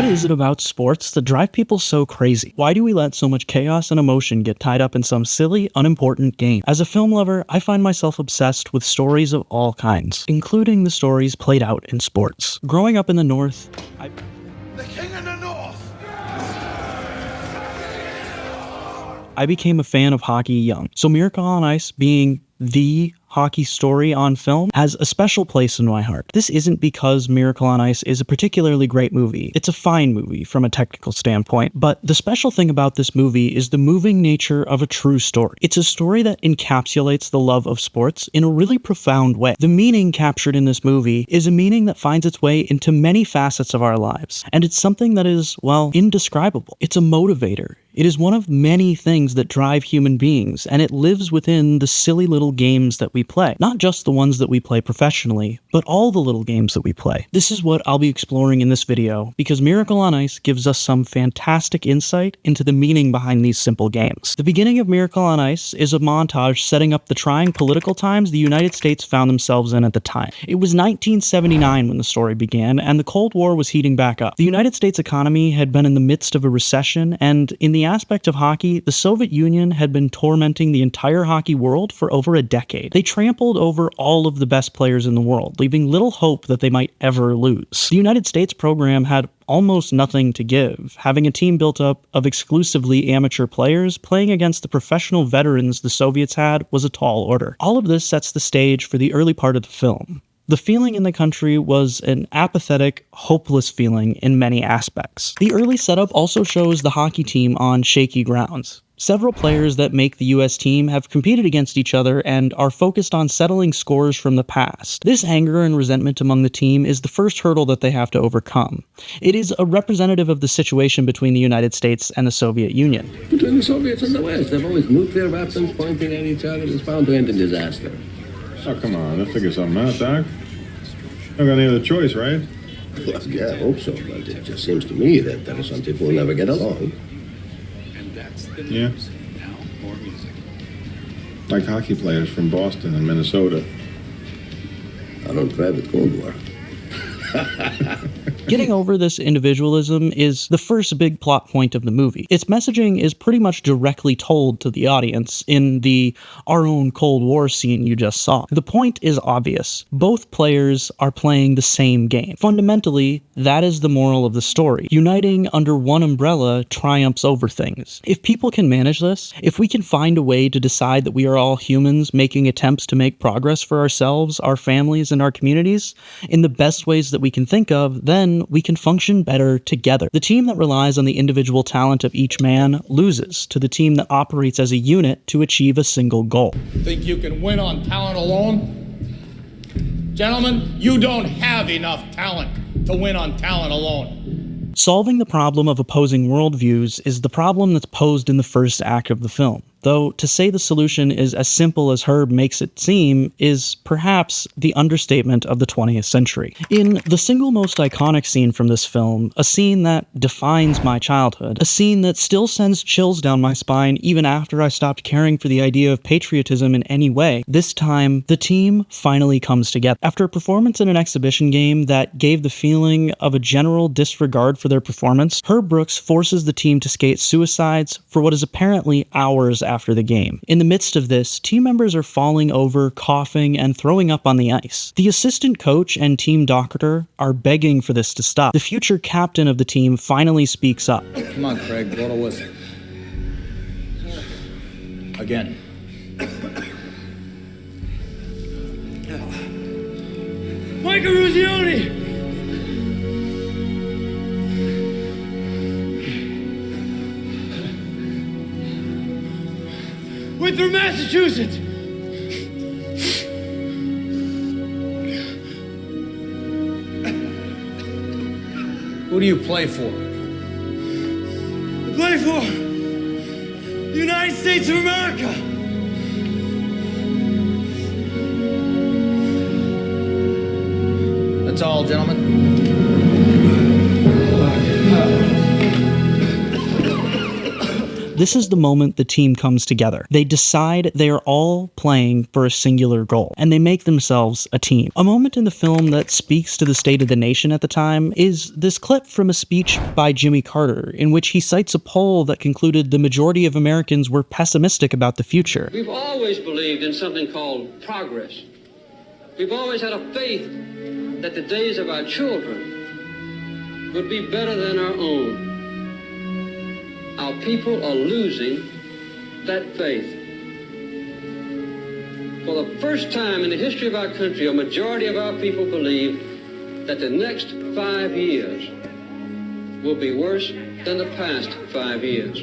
is it about sports that drive people so crazy? Why do we let so much chaos and emotion get tied up in some silly, unimportant game? As a film lover, I find myself obsessed with stories of all kinds, including the stories played out in sports. Growing up in the North, The King of the North! I became a fan of hockey young. So Miracle on Ice, being the hockey story on film, has a special place in my heart. This isn't because Miracle on Ice is a particularly great movie. It's a fine movie from a technical standpoint, but the special thing about this movie is the moving nature of a true story. It's a story that encapsulates the love of sports in a really profound way. The meaning captured in this movie is a meaning that finds its way into many facets of our lives, and it's something that is, well, indescribable. It's a motivator. It is one of many things that drive human beings, and it lives within the silly little games that we play. Not just the ones that we play professionally, but all the little games that we play. This is what I'll be exploring in this video, because Miracle on Ice gives us some fantastic insight into the meaning behind these simple games. The beginning of Miracle on Ice is a montage setting up the trying political times the United States found themselves in at the time. It was 1979 when the story began, and the Cold War was heating back up. The United States economy had been in the midst of a recession, and in the aspect of hockey, the Soviet Union had been tormenting the entire hockey world for over a decade. They trampled over all of the best players in the world, leaving little hope that they might ever lose. The United States program had almost nothing to give, having a team built up of exclusively amateur players playing against the professional veterans the Soviets had was a tall order. All of this sets the stage for the early part of the film. The feeling in the country was an apathetic, hopeless feeling in many aspects. The early setup also shows the hockey team on shaky grounds. Several players that make the US team have competed against each other and are focused on settling scores from the past. This anger and resentment among the team is the first hurdle that they have to overcome. It is a representative of the situation between the United States and the Soviet Union. Between the Soviets and the West, they've always nuclear weapons pointing at each other. It's bound to end in disaster. Oh, come on. Let's figure something out, Doc. Don't got any other choice, right? Well, yeah, I hope so, but it just seems to me that there are some people who never get along. Yeah. Like hockey players from Boston and Minnesota. I don't private Cold War. Getting over this individualism is the first big plot point of the movie. Its messaging is pretty much directly told to the audience in the our own Cold War scene you just saw. The point is obvious. Both players are playing the same game. Fundamentally, that is the moral of the story. Uniting under one umbrella triumphs over things. If people can manage this, if we can find a way to decide that we are all humans making attempts to make progress for ourselves, our families, and our communities in the best ways that we can think of, then we can function better together. The team that relies on the individual talent of each man loses to the team that operates as a unit to achieve a single goal. Think you can win on talent alone? Gentlemen, you don't have enough talent to win on talent alone. Solving the problem of opposing worldviews is the problem that's posed in the first act of the film. Though to say the solution is as simple as Herb makes it seem is perhaps the understatement of the 20th century. In the single most iconic scene from this film, a scene that defines my childhood, a scene that still sends chills down my spine even after I stopped caring for the idea of patriotism in any way, this time the team finally comes together. After a performance in an exhibition game that gave the feeling of a general disregard for their performance, Herb Brooks forces the team to skate suicides for what is apparently hours after the game. In the midst of this, team members are falling over, coughing, and throwing up on the ice. The assistant coach and team doctor are begging for this to stop. The future captain of the team finally speaks up. Come on, Craig, blow the whistle. Again. Michael Ruzioni! We're through Massachusetts! Who do you play for? I play for the United States of America! That's all, gentlemen. This is the moment the team comes together. They decide they are all playing for a singular goal, and they make themselves a team. A moment in the film that speaks to the state of the nation at the time is this clip from a speech by Jimmy Carter, in which he cites a poll that concluded the majority of Americans were pessimistic about the future. We've always believed in something called progress. We've always had a faith that the days of our children would be better than our own. Our people are losing that faith. For the first time in the history of our country, a majority of our people believe that the next 5 years will be worse than the past 5 years.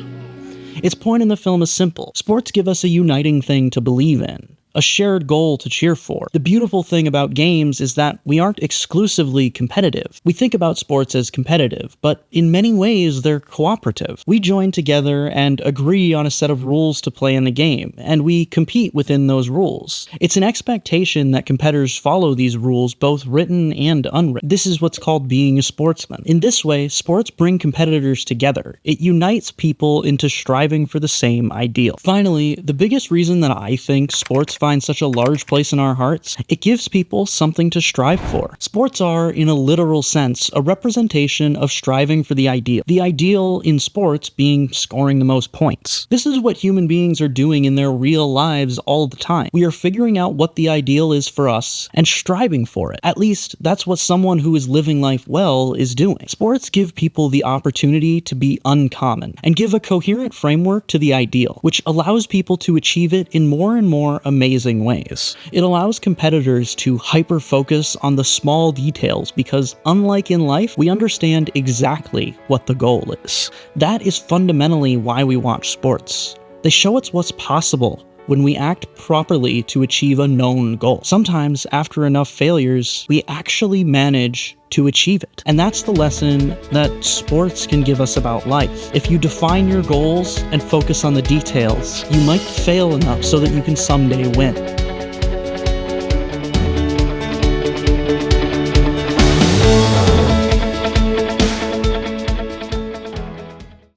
Its point in the film is simple. Sports give us a uniting thing to believe in, a shared goal to cheer for. The beautiful thing about games is that we aren't exclusively competitive. We think about sports as competitive, but in many ways they're cooperative. We join together and agree on a set of rules to play in the game, and we compete within those rules. It's an expectation that competitors follow these rules, both written and unwritten. This is what's called being a sportsman. In this way, sports bring competitors together. It unites people into striving for the same ideal. Finally, the biggest reason that I think sports find such a large place in our hearts, it gives people something to strive for. Sports are, in a literal sense, a representation of striving for the ideal. The ideal in sports being scoring the most points. This is what human beings are doing in their real lives all the time. We are figuring out what the ideal is for us and striving for it. At least, that's what someone who is living life well is doing. Sports give people the opportunity to be uncommon and give a coherent framework to the ideal, which allows people to achieve it in more and more amazing ways. It allows competitors to hyper-focus on the small details because, unlike in life, we understand exactly what the goal is. That is fundamentally why we watch sports. They show us what's possible when we act properly to achieve a known goal. Sometimes, after enough failures, we actually manage to achieve it. And that's the lesson that sports can give us about life. If you define your goals and focus on the details, you might fail enough so that you can someday win.